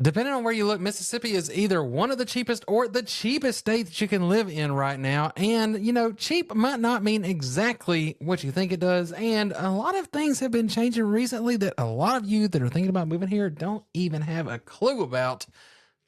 Depending on where you look, Mississippi is either one of the cheapest or the cheapest state that you can live in right now. And, cheap might not mean exactly what you think it does. And a lot of things have been changing recently that a lot of you that are thinking about moving here don't even have a clue about.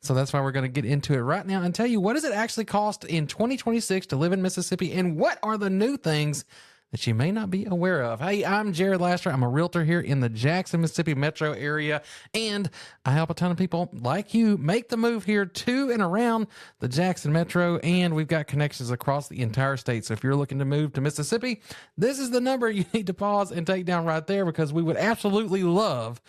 So that's why we're going to get into it right now and tell you what does it actually cost in 2026 to live in Mississippi and what are the new things that you may not be aware of. Hey, I'm Jared Laster. I'm a realtor here in the Jackson, Mississippi metro area, and I help a ton of people like you make the move here to and around the Jackson metro, and we've got connections across the entire state. So if you're looking to move to Mississippi, this is the number you need to pause and take down right there because we would absolutely love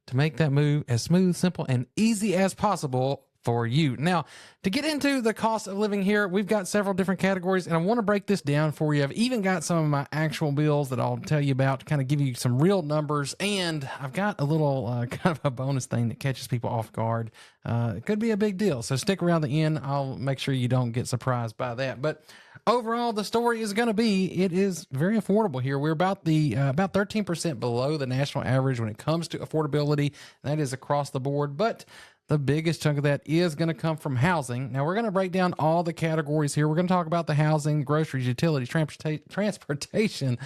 to make that move as smooth, simple, and easy as possible for you. Now, to get into the cost of living here, we've got several different categories, and I want to break this down for you. I've even got some of my actual bills that I'll tell you about to kind of give you some real numbers, and I've got a little kind of a bonus thing that catches people off guard. It could be a big deal, so stick around the end. I'll make sure you don't get surprised by that. But overall, the story is going to be it is very affordable here. We're about 13% below the national average when it comes to affordability. That is across the board, but the biggest chunk of that is going to come from housing. Now, we're going to break down all the categories here. We're going to talk about the housing, groceries, utilities, transportation,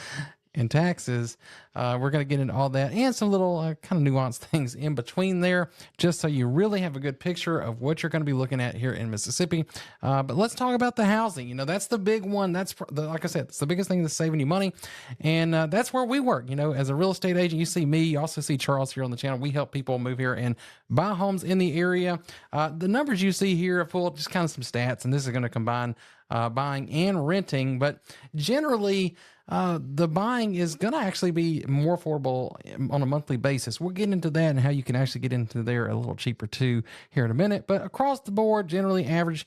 and taxes. We're going to get into all that and some little kind of nuanced things in between there, just so you really have a good picture of what you're going to be looking at here in Mississippi. But let's talk about the housing. That's the big one. Like I said, it's the biggest thing that's saving you money. And that's where we work. As a real estate agent, you see me, you also see Charles here on the channel. We help people move here and buy homes in the area. The numbers you see here are full, just kind of some stats, and this is going to combine buying and renting. But generally, the buying is going to actually be more affordable on a monthly basis. We'll get into that and how you can actually get into there a little cheaper too here in a minute. But across the board, generally average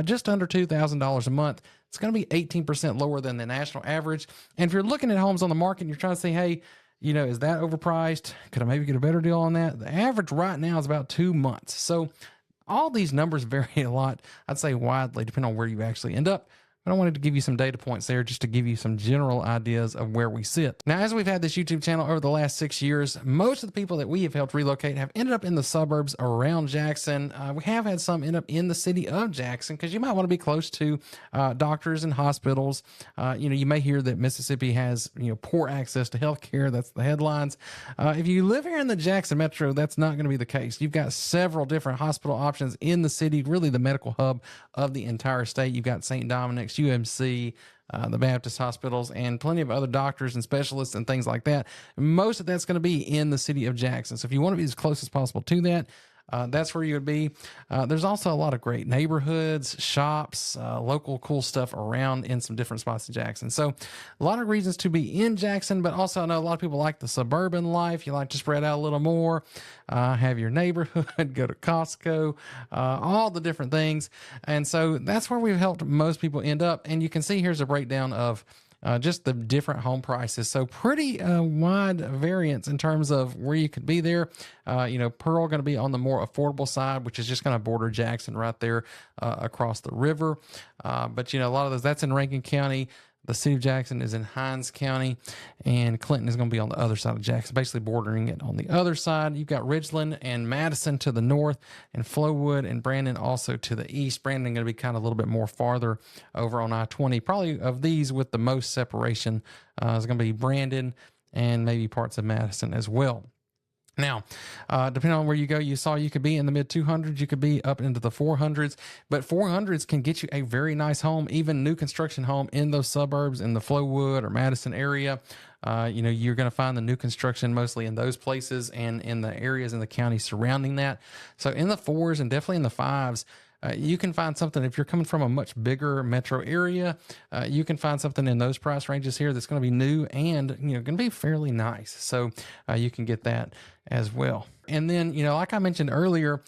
just under $2,000 a month. It's going to be 18% lower than the national average. And if you're looking at homes on the market and you're trying to say, hey, is that overpriced? Could I maybe get a better deal on that? The average right now is about 2 months. So all these numbers vary a lot, I'd say widely, depending on where you actually end up. But I wanted to give you some data points there just to give you some general ideas of where we sit. Now, as we've had this YouTube channel over the last 6 years, most of the people that we have helped relocate have ended up in the suburbs around Jackson. We have had some end up in the city of Jackson because you might want to be close to doctors and hospitals. You may hear that Mississippi has poor access to healthcare. That's the headlines. If you live here in the Jackson metro, that's not going to be the case. You've got several different hospital options in the city, really the medical hub of the entire state. You've got St. Dominic's, UMC, the Baptist hospitals, and plenty of other doctors and specialists and things like that. Most of that's going to be in the city of Jackson. So if you want to be as close as possible to that, that's where you would be. There's also a lot of great neighborhoods, shops, local cool stuff around in some different spots in Jackson. So a lot of reasons to be in Jackson, but also I know a lot of people like the suburban life. You like to spread out a little more, have your neighborhood, go to Costco, all the different things. And so that's where we've helped most people end up. And you can see here's a breakdown of just the different home prices. So pretty wide variance in terms of where you could be there. Pearl going to be on the more affordable side, which is just going to border Jackson right there across the river. But a lot of those, that's in Rankin County. The city of Jackson is in Hinds County, and Clinton is going to be on the other side of Jackson, basically bordering it on the other side. You've got Ridgeland and Madison to the north, and Flowood and Brandon also to the east. Brandon going to be kind of a little bit more farther over on I-20. Probably of these with the most separation is going to be Brandon and maybe parts of Madison as well. Now, depending on where you go, you saw you could be in the mid 200s, you could be up into the 400s, but 400s can get you a very nice home, even new construction home in those suburbs in the Flowood or Madison area. You're going to find the new construction mostly in those places and in the areas in the county surrounding that. So in the 4s and definitely in the 5s, you can find something if you're coming from a much bigger metro area. You can find something in those price ranges here that's going to be new and going to be fairly nice. So you can get that as well. And then like I mentioned earlier,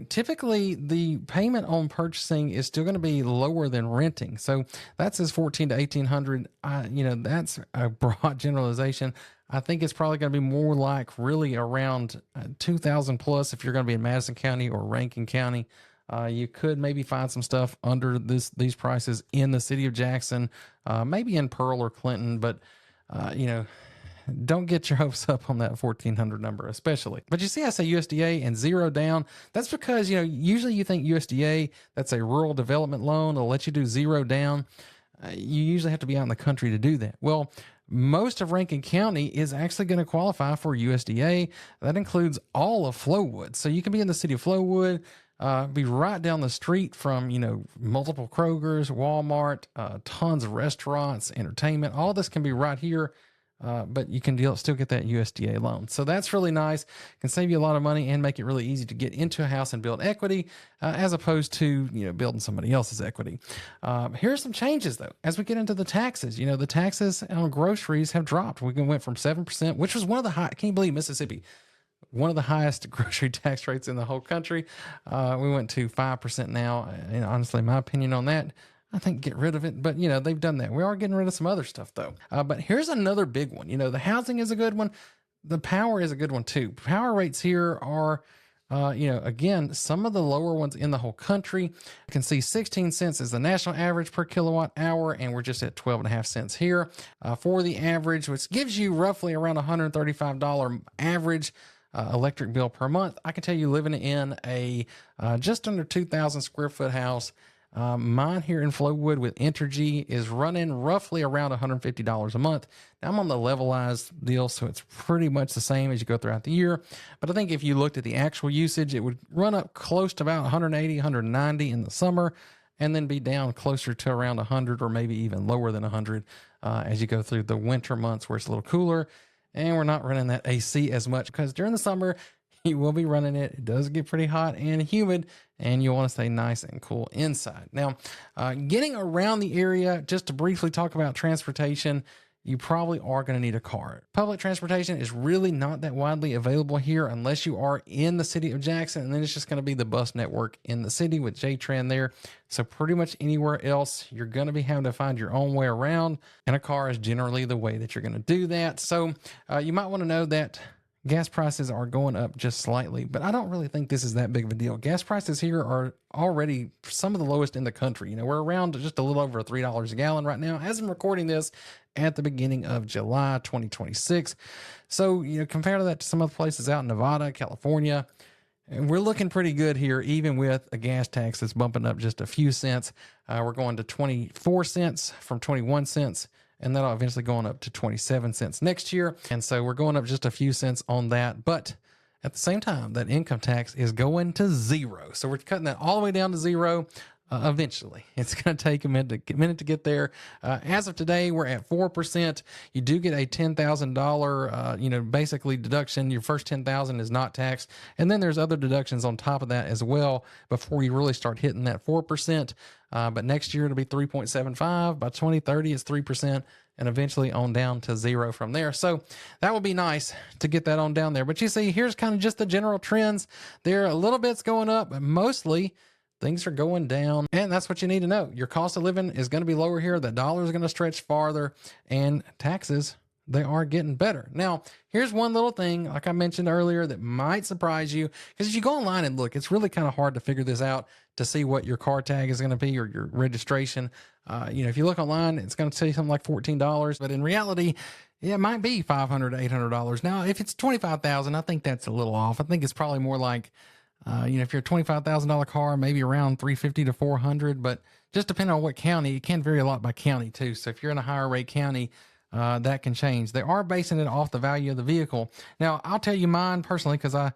typically the payment on purchasing is still going to be lower than renting. So that says 14 to 1800. That's a broad generalization. I think it's probably going to be more like really around 2,000 plus if you're going to be in Madison County or Rankin County. You could maybe find some stuff under these prices in the city of Jackson, maybe in Pearl or Clinton, but don't get your hopes up on that 1400 number, especially. But you see, I say USDA and zero down. That's because, usually you think USDA, that's a rural development loan. It'll let you do zero down. You usually have to be out in the country to do that. Well, most of Rankin County is actually going to qualify for USDA. That includes all of Flowood. So you can be in the city of Flowood, be right down the street from, multiple Krogers, Walmart, tons of restaurants, entertainment. All this can be right here. But you can still get that USDA loan. So that's really nice. Can save you a lot of money and make it really easy to get into a house and build equity, as opposed to, building somebody else's equity. Here's some changes though. As we get into the taxes, the taxes on groceries have dropped. We went from 7%, which was one of the high, can you believe Mississippi? One of the highest grocery tax rates in the whole country. We went to 5% now. And honestly, my opinion on that, I think get rid of it, but they've done that. We are getting rid of some other stuff though. But here's another big one. The housing is a good one. The power is a good one too. Power rates here are, again, some of the lower ones in the whole country. You can see 16 cents is the national average per kilowatt hour, and we're just at 12.5 cents here for the average, which gives you roughly around $135 average electric bill per month. I can tell you, living in a just under 2,000 square foot house, mine here in Flowood with Entergy is running roughly around $150 a month. Now I'm on the levelized deal, so it's pretty much the same as you go throughout the year. But I think if you looked at the actual usage, it would run up close to about 180, 190 in the summer, and then be down closer to around 100 or maybe even lower than 100 as you go through the winter months where it's a little cooler. And we're not running that AC as much because during the summer, you will be running it. It does get pretty hot and humid, and you want to stay nice and cool inside. Now, getting around the area, just to briefly talk about transportation, you probably are going to need a car. Public transportation is really not that widely available here unless you are in the city of Jackson, and then it's just going to be the bus network in the city with J-Tran there. So pretty much anywhere else, you're going to be having to find your own way around, and a car is generally the way that you're going to do that. So you might want to know that gas prices are going up just slightly, but I don't really think this is that big of a deal. Gas prices here are already some of the lowest in the country. We're around just a little over $3 a gallon right now as I'm recording this at the beginning of July 2026. So, compare that to some other places out in Nevada, California, and we're looking pretty good here, even with a gas tax that's bumping up just a few cents. We're going to 24 cents from 21 cents. And that'll eventually going up to 27 cents next year. And so we're going up just a few cents on that. But at the same time, that income tax is going to zero. So we're cutting that all the way down to zero. Eventually, it's going to take a minute to get there. As of today, we're at 4%. You do get a $10,000, basically deduction. Your first $10,000 is not taxed, and then there's other deductions on top of that as well before you really start hitting that 4%. But next year it'll be 3.75. By 2030, it's 3%. And eventually on down to zero from there. So that would be nice to get that on down there. But you see, here's kind of just the general trends. There are a little bits going up, but mostly things are going down, and that's what you need to know. Your cost of living is going to be lower here. The dollar is going to stretch farther, and taxes, they are getting better. Now, here's one little thing, like I mentioned earlier, that might surprise you, because if you go online and look, it's really kind of hard to figure this out to see what your car tag is going to be or your registration. If you look online, it's going to say something like $14, but in reality, it might be $500 to $800. Now, if it's $25,000, I think that's a little off. I think it's probably more like, if you're a $25,000 car, maybe around $350 to $400, but just depending on what county, it can vary a lot by county too. So if you're in a higher rate county, that can change. They are basing it off the value of the vehicle. Now, I'll tell you mine personally, because I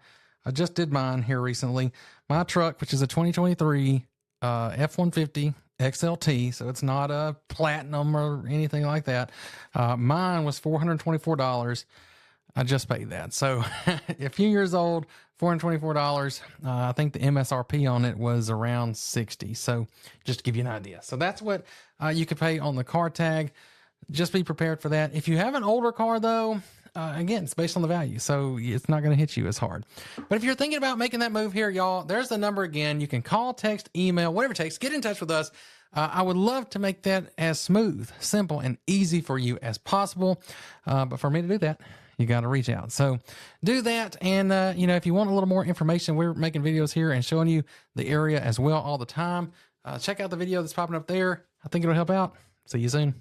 just did mine here recently. My truck, which is a 2023 F-150 XLT, so it's not a platinum or anything like that. Mine was $424. I just paid that. So a few years old, $424. I think the MSRP on it was around 60. So just to give you an idea. So that's what you could pay on the car tag. Just be prepared for that. If you have an older car though, again, it's based on the value. So it's not going to hit you as hard. But if you're thinking about making that move here, y'all, there's the number again. You can call, text, email, whatever it takes. Get in touch with us. I would love to make that as smooth, simple, and easy for you as possible. But for me to do that, you got to reach out. So do that. And, if you want a little more information, we're making videos here and showing you the area as well all the time. Check out the video that's popping up there. I think it'll help out. See you soon.